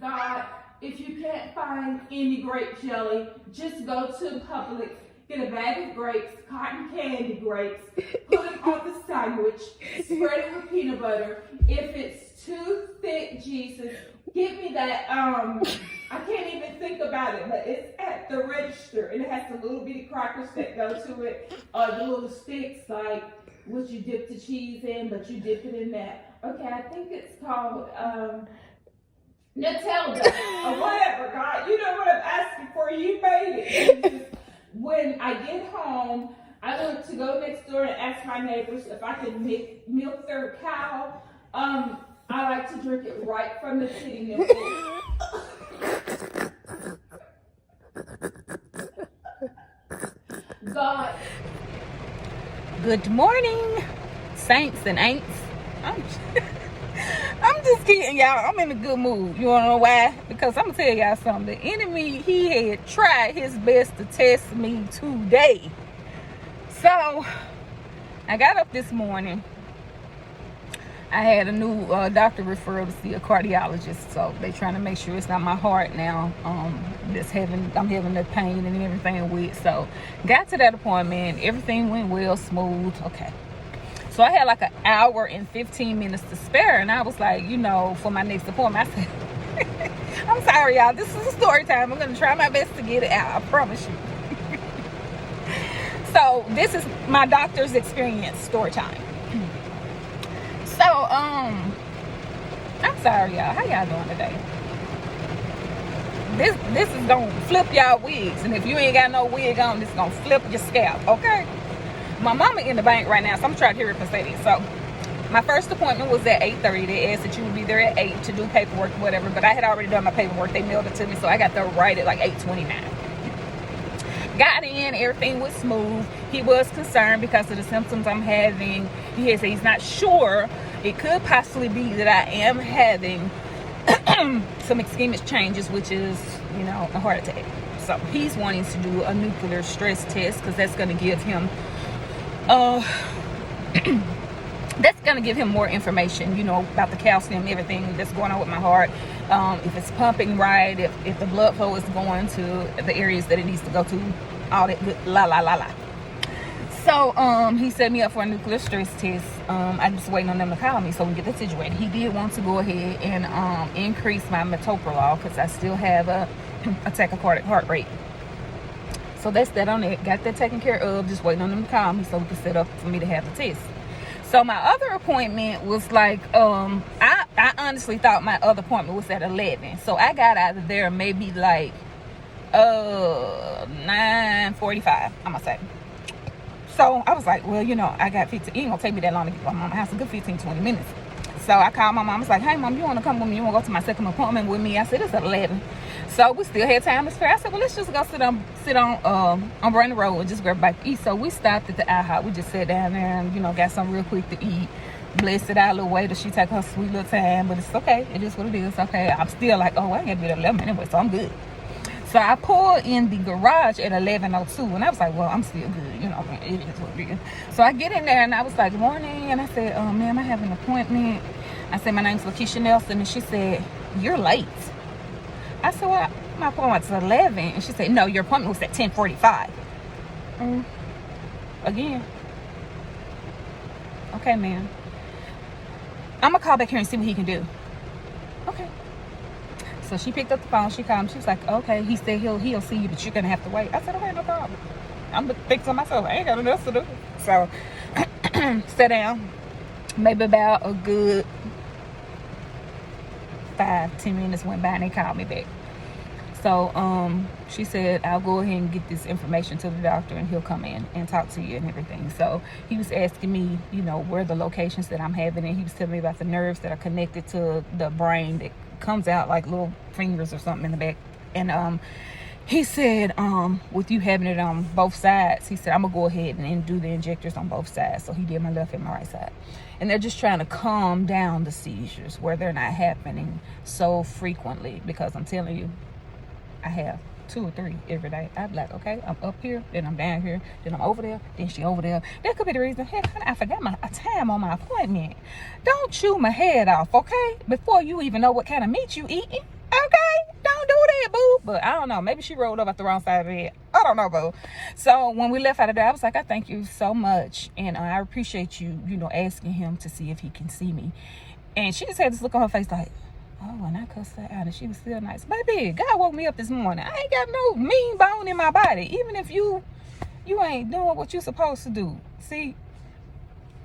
God, if you can't find any grape jelly, just go to Publix, get a bag of grapes, cotton candy grapes, put them on the sandwich, spread it with peanut butter. If it's too thick, Jesus, give me that, I can't even think about it, but it's at the register, and it has the little bitty crackers that go to it, the little sticks, like what you dip the cheese in, but you dip it in that. Okay, I think it's called, Nutella or whatever, God. You know what I'm asking for. You made it. When I get home, I want to go next door and ask my neighbors if I can milk their cow. I like to drink it right from the city milk. God. Good morning, saints and ain'ts. I'm just kidding, y'all. I'm in a good mood. You wanna know why? Because I'm gonna tell y'all something. The enemy, he had tried his best to test me today. So I got up this morning. I had a new doctor referral to see a cardiologist. So they trying to make sure it's not my heart now. I'm having the pain and everything with. So got to that appointment. Everything went well, smooth. Okay. So I had like an hour and 15 minutes to spare, and I was like, for my next appointment, I said, I'm sorry, y'all, this is a story time. I'm going to try my best to get it out, I promise you. So this is my doctor's experience story time. So, I'm sorry, y'all. How y'all doing today? This is going to flip y'all wigs, and if you ain't got no wig on, this is going to flip your scalp, okay? My mama in the bank right now, so I'm trying to hear her say this. So my first appointment was at 8:30. They asked that you would be there at 8 to do paperwork or whatever, but I had already done my paperwork. They mailed it to me, so I got there right at like 8:29. Got in, everything was smooth. He was concerned because of the symptoms I'm having. He said he's not sure. It could possibly be that I am having some ischemic changes, which is, a heart attack. So he's wanting to do a nuclear stress test because that's going to give him that's going to give him more information, about the calcium, everything that's going on with my heart, if it's pumping right, if the blood flow is going to the areas that it needs to go to, all that good la. So he set me up for a nuclear stress test. I'm just waiting on them to call me so we get that situated. He did want to go ahead and increase my metoprolol because I still have a tachycardic heart rate. So that's that on it. Got that taken care of. Just waiting on them to call me so we can set up for me to have the test. So my other appointment was like, I honestly thought my other appointment was at 11. So I got out of there maybe like 9:45, I'm gonna say. So I was like, well, I got 15. It ain't gonna take me that long to get to my mama's house. A good 15-20 minutes. So I called my mom. I was like, hey, mom, you want to come with me? You want to go to my second appointment with me? I said, it's at 11. So we still had time to spare. I said, well, let's just go sit on Brandon Road and just grab a bite to eat. So we stopped at the IHOP. We just sat down there and, got something real quick to eat. Blessed it out a little waiter. She take her sweet little time, but it's okay. It is what it is. Okay. I'm still like, I ain't gonna be at 11 anyway, so I'm good. So I pulled in the garage at 11:02, and I was like, well, I'm still good. It is what it is. So I get in there, and I was like, morning. And I said, ma'am, I have an appointment. I said, my name's Lakeisha Nelson. And she said, you're late. I said, well, my appointment's at 11. And she said, no, your appointment was at 10:45. Again. Okay, ma'am. I'm going to call back here and see what he can do. Okay. So she picked up the phone. She called me. She was like, okay. He said he'll see you, but you're going to have to wait. I said, okay, no problem. I'm going to think to myself, I ain't got enough to do. So, sat down. Maybe about a good 5-10 minutes went by and they called me back. So, she said, I'll go ahead and get this information to the doctor and he'll come in and talk to you and everything. So he was asking me, where the locations that I'm having, and he was telling me about the nerves that are connected to the brain that comes out like little fingers or something in the back. And he said, with you having it on both sides, he said, I'm gonna go ahead and do the injectors on both sides. So he did my left and my right side. And they're just trying to calm down the seizures where they're not happening so frequently, because I'm telling you, I have 2 or 3 every day. I'd be like, okay, I'm up here, then I'm down here, then I'm over there, then she over there. That could be the reason. Heck, honey, I forgot my time on my appointment. Don't chew my head off, okay? Before you even know what kind of meat you eating. Okay, don't do that, boo. But I don't know. Maybe she rolled up at the wrong side of the bed. I don't know, boo. So when we left out of there, I was like, I thank you so much, and I appreciate you, asking him to see if he can see me. And she just had this look on her face like, oh, and I cussed her out, and she was still nice. Baby, God woke me up this morning. I ain't got no mean bone in my body. Even if you ain't doing what you're supposed to do. See,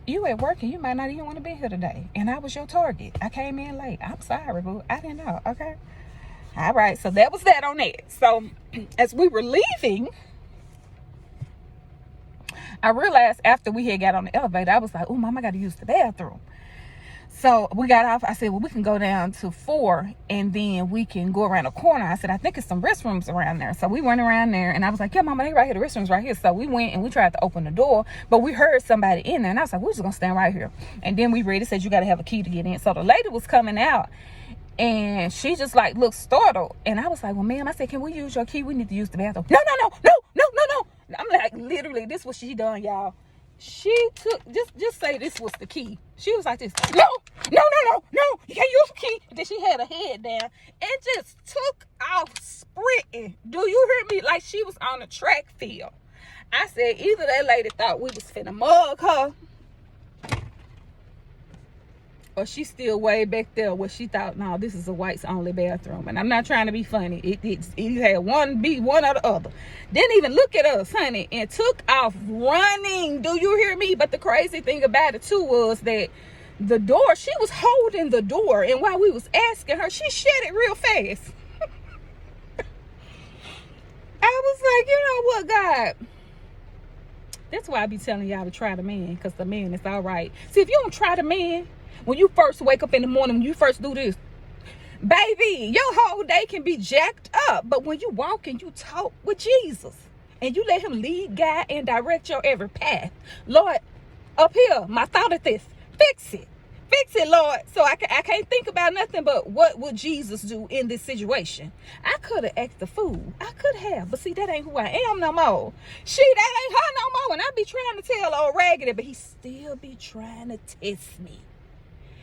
you at work and you might not even want to be here today. And I was your target. I came in late. I'm sorry, boo. I didn't know, okay? All right, so that was that on that. So as we were leaving, I realized after we had got on the elevator, I was like, oh, Mom, I got to use the bathroom. So we got off. I said, well, we can go down to 4 and then we can go around the corner. I said, I think it's some restrooms around there. So we went around there and I was like, yeah, Mama, they right here. The restrooms right here. So we went and we tried to open the door, but we heard somebody in there. And I was like, we're just going to stand right here. And then we read it said, you got to have a key to get in. So the lady was coming out and she just like looked startled. And I was like, well, ma'am, I said, can we use your key? We need to use the bathroom. No. I'm like, literally, this was she done, y'all. She took, just say this was the key. She was like this, no, you can't use the key. And then she had her head down and just took off sprinting. Do you hear me? Like she was on a track field. I said, either that lady thought we was finna mug her, or she still way back there where she thought, no, this is a whites only bathroom. And I'm not trying to be funny. It had one or the other. Didn't even look at us, honey, and took off running. Do you hear me? But the crazy thing about it too was that the door, she was holding the door, and while we was asking her, she shut it real fast. I was like, you know what, God? That's why I be telling y'all to try the man, because the man is all right. See, if you don't try the man, when you first wake up in the morning, when you first do this, baby, your whole day can be jacked up. But when you walk and you talk with Jesus and you let him lead, guide, and direct your every path, Lord, up here, my thought is this, fix it, Lord. So I can't think about nothing but what would Jesus do in this situation. I could have asked the fool. I could have, but see, that ain't who I am no more. That ain't her no more. And I be trying to tell old Raggedy, but he still be trying to test me.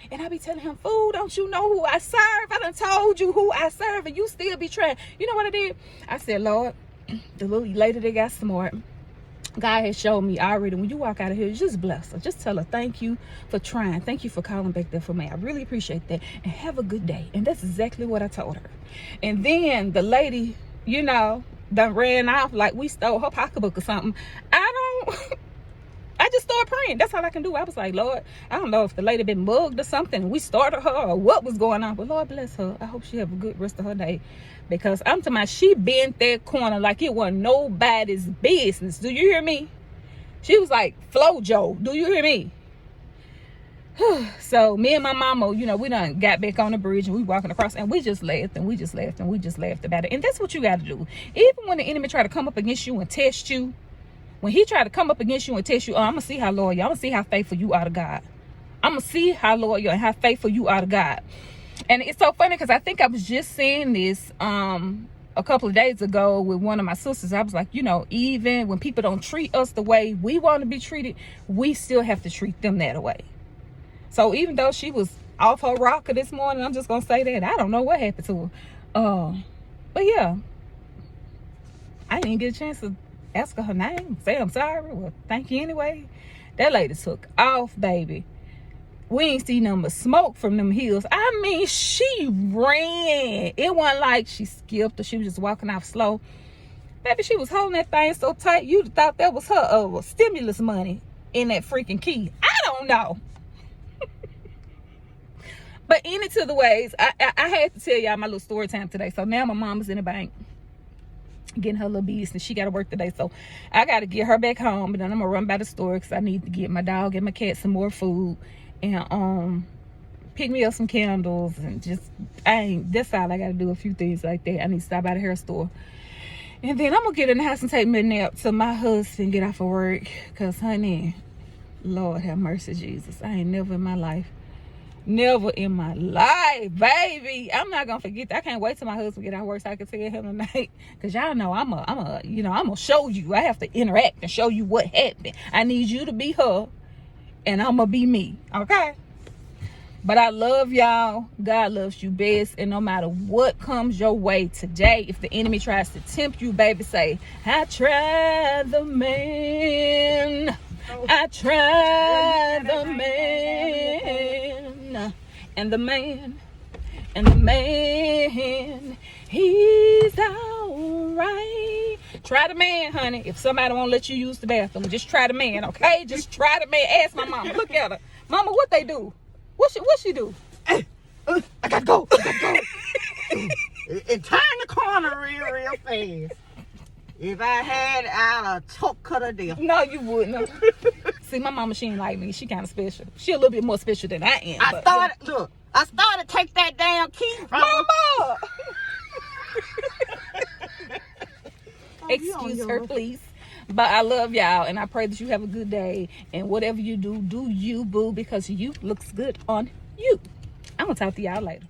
And I be telling him, fool, don't you know who I serve? I done told you who I serve, and you still be trying. You know what I did? I said, Lord, the little lady that got smart, God has showed me already, when you walk out of here, just bless her. Just tell her, thank you for trying. Thank you for calling back there for me. I really appreciate that. And have a good day. And that's exactly what I told her. And then the lady, done ran off like we stole her pocketbook or something. I just started praying. That's all I can do. I was like, Lord, I don't know if the lady been mugged or something and we started her or what was going on, but Lord bless her. I hope she have a good rest of her day, because I'm talking about she bent that corner like it wasn't nobody's business. Do you hear me? She was like Flojo. Do you hear me? So me and my mama, we done got back on the bridge and we walking across, and we just laughed and we just laughed and we just laughed about it. And that's what you got to do. Even when the enemy try to come up against you and test you, when he tried to come up against you and test you, I'm going to see how loyal, I'm going to see how faithful you are to God. I'm going to see how loyal and how faithful you are to God. And it's so funny because I think I was just saying this a couple of days ago with one of my sisters. I was like, even when people don't treat us the way we want to be treated, we still have to treat them that way. So even though she was off her rocker this morning, I'm just going to say that. I don't know what happened to her. But yeah, I didn't get a chance to ask her name, say I'm sorry, well, thank you anyway. That lady took off, baby. We ain't see nothing but smoke from them hills. I mean, she ran. It wasn't like she skipped or she was just walking off slow. Baby, she was holding that thing so tight, you'd thought that was her stimulus money in that freaking key. I don't know. But any to the ways, I had to tell y'all my little story time today. So now my mama's in the bank getting her little business. She got to work today, so I got to get her back home, and then I'm gonna run by the store because I need to get my dog and my cat some more food, and pick me up some candles, and that's all I got to do. A few things like that. I need to stop by the hair store, and then I'm gonna get in the house and take me a nap till my husband get off of work, because honey, Lord have mercy, Jesus, I ain't never in my life Never in my life, baby. I'm not gonna forget that. I can't wait till my husband get out of work so I can tell him tonight. Cause y'all know I'm gonna show you. I have to interact and show you what happened. I need you to be her and I'm gonna be me. Okay? But I love y'all. God loves you best. And no matter what comes your way today, if the enemy tries to tempt you, baby, say, I tried the man. I tried the man. And the man. He's alright. Try the man, honey. If somebody won't let you use the bathroom, just try the man, okay? Just try the man. Ask my mama. Look at her. Mama, what they do? What she do? Hey, I gotta go. And turn the corner real fast. If I had, I'd choke cut her death. No, you wouldn't. See, my mama, she ain't like me. She kind of special. She a little bit more special than I am. I started to take that damn key from her. Mama! Excuse her, please. But I love y'all, and I pray that you have a good day. And whatever you do, do you, boo, because you looks good on you. I'm going to talk to y'all later.